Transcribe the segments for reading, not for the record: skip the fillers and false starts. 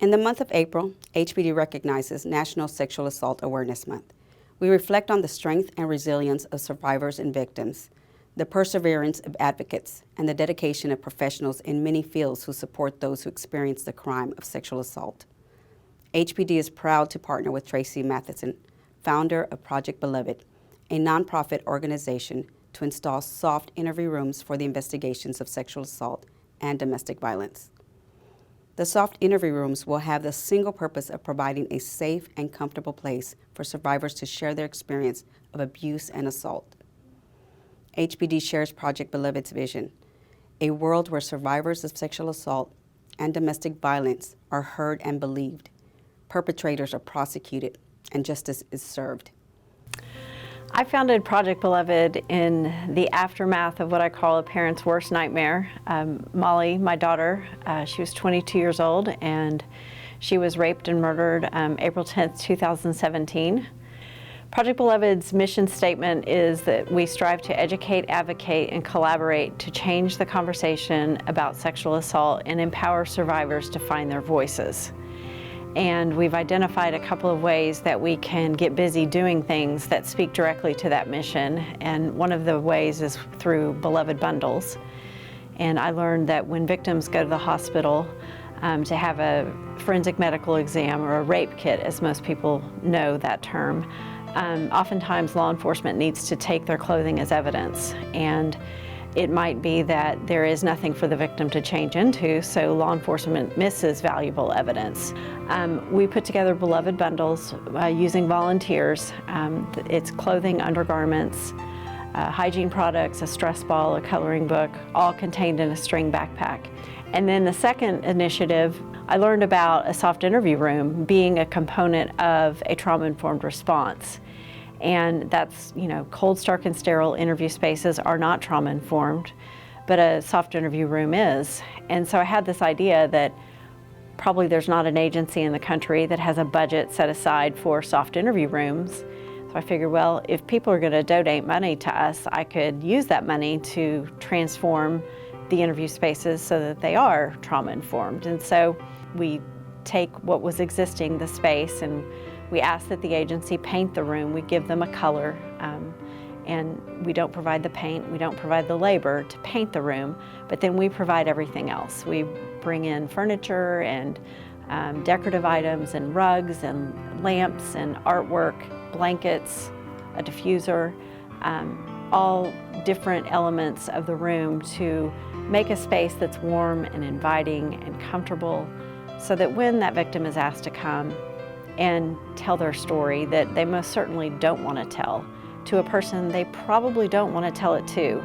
In the month of April, HPD recognizes National Sexual Assault Awareness Month. We reflect on the strength and resilience of survivors and victims, the perseverance of advocates, and the dedication of professionals in many fields who support those who experience the crime of sexual assault. HPD is proud to partner with Tracy Matheson, founder of Project Beloved, a nonprofit organization to install soft interview rooms for the investigations of sexual assault and domestic violence. The soft interview rooms will have the single purpose of providing a safe and comfortable place for survivors to share their experience of abuse and assault. HPD shares Project Beloved's vision, a world where survivors of sexual assault and domestic violence are heard and believed, perpetrators are prosecuted, and justice is served. I founded Project Beloved in the aftermath of what I call a parent's worst nightmare. Molly, my daughter, she was 22 years old and she was raped and murdered April 10th, 2017. Project Beloved's mission statement is that we strive to educate, advocate, and collaborate to change the conversation about sexual assault and empower survivors to find their voices. And we've identified a couple of ways that we can get busy doing things that speak directly to that mission. And one of the ways is through Beloved Bundles. And I learned that when victims go to the hospital to have a forensic medical exam, or a rape kit, as most people know that term, oftentimes law enforcement needs to take their clothing as evidence. And it might be that there is nothing for the victim to change into, so law enforcement misses valuable evidence. We put together Beloved Bundles using volunteers. It's clothing, undergarments, hygiene products, a stress ball, a coloring book, all contained in a string backpack. And then the second initiative, I learned about a soft interview room being a component of a trauma-informed response. And that's, cold, stark, and sterile interview spaces are not trauma-informed, but a soft interview room is. And so I had this idea that probably there's not an agency in the country that has a budget set aside for soft interview rooms. So I figured, well, if people are going to donate money to us, I could use that money to transform the interview spaces so that they are trauma-informed. And so we take what was existing, the space, and we ask that the agency paint the room. We give them a color, and we don't provide the paint, we don't provide the labor to paint the room, but then we provide everything else. We bring in furniture and decorative items and rugs and lamps and artwork, blankets, a diffuser, all different elements of the room to make a space that's warm and inviting and comfortable, so that when that victim is asked to come and tell their story that they most certainly don't want to tell to a person they probably don't want to tell it to,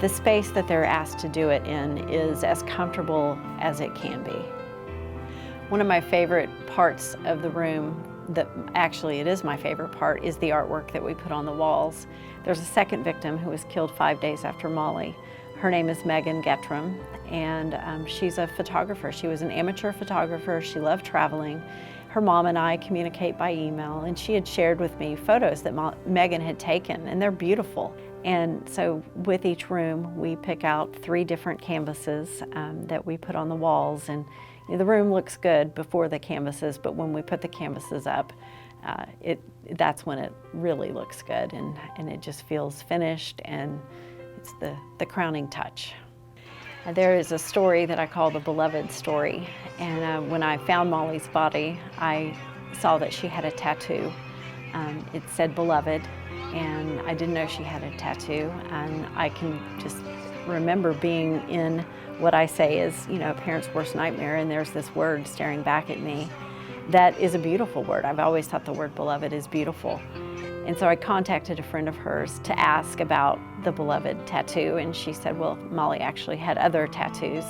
the space that they're asked to do it in is as comfortable as it can be. One of my favorite parts of the room, actually it is my favorite part, is the artwork that we put on the walls. There's a second victim who was killed 5 days after Molly. Her name is Megan Gettram, and she's a photographer. She was an amateur photographer. She loved traveling. Her mom and I communicate by email, and she had shared with me photos that Megan had taken, and they're beautiful. And so with each room, we pick out 3 different canvases that we put on the walls, and the room looks good before the canvases, but when we put the canvases up, that's when it really looks good, and it just feels finished, and it's the crowning touch. There is a story that I call the Beloved story, and when I found Molly's body, I saw that she had a tattoo. It said Beloved, and I didn't know she had a tattoo, and I can just remember being in what I say is, a parent's worst nightmare, and there's this word staring back at me. That is a beautiful word. I've always thought the word beloved is beautiful. And so I contacted a friend of hers to ask about the Beloved tattoo, and she said, well, Molly actually had other tattoos,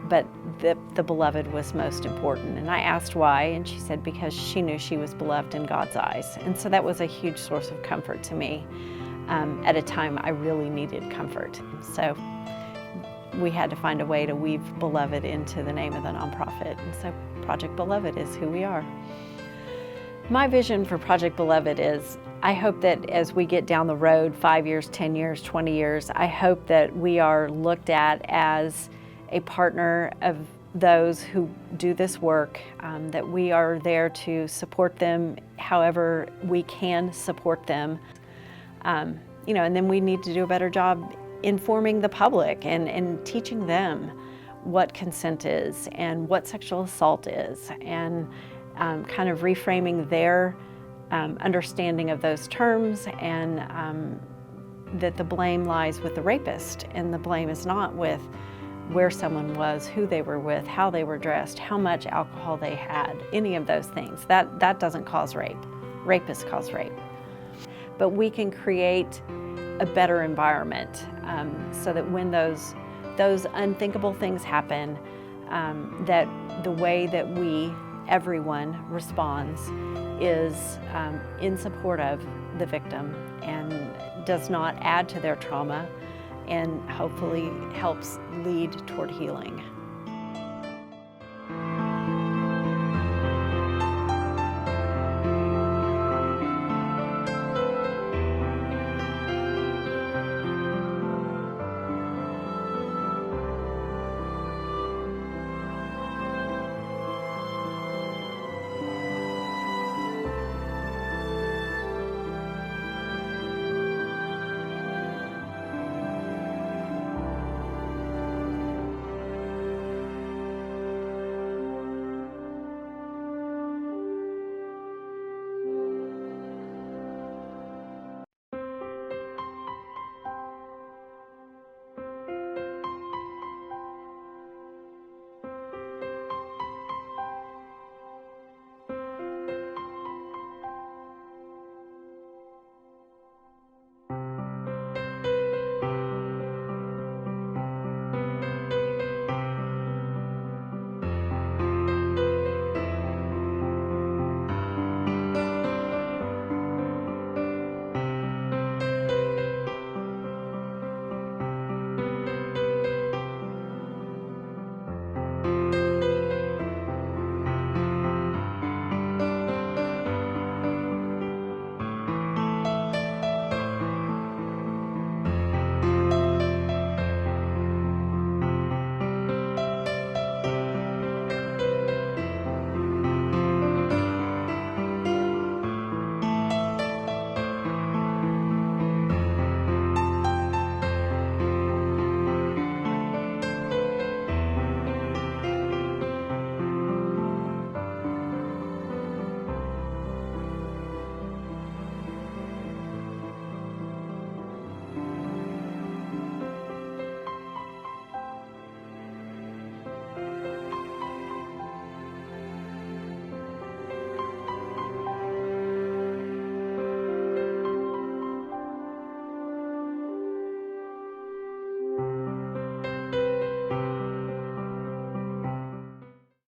but the Beloved was most important. And I asked why, and she said because she knew she was beloved in God's eyes. And so that was a huge source of comfort to me at a time I really needed comfort. So we had to find a way to weave Beloved into the name of the nonprofit. And so Project Beloved is who we are. My vision for Project Beloved is, I hope that as we get down the road, 5 years, 10 years, 20 years, I hope that we are looked at as a partner of those who do this work, that we are there to support them however we can support them. You know, and then we need to do a better job informing the public and teaching them what consent is and what sexual assault is, and kind of reframing their understanding of those terms, and that the blame lies with the rapist, and the blame is not with where someone was, who they were with, how they were dressed, how much alcohol they had, any of those things. That doesn't cause rape. Rapists cause rape. But we can create a better environment so that when those unthinkable things happen, that the way that everyone responds is in support of the victim and does not add to their trauma, and hopefully helps lead toward healing.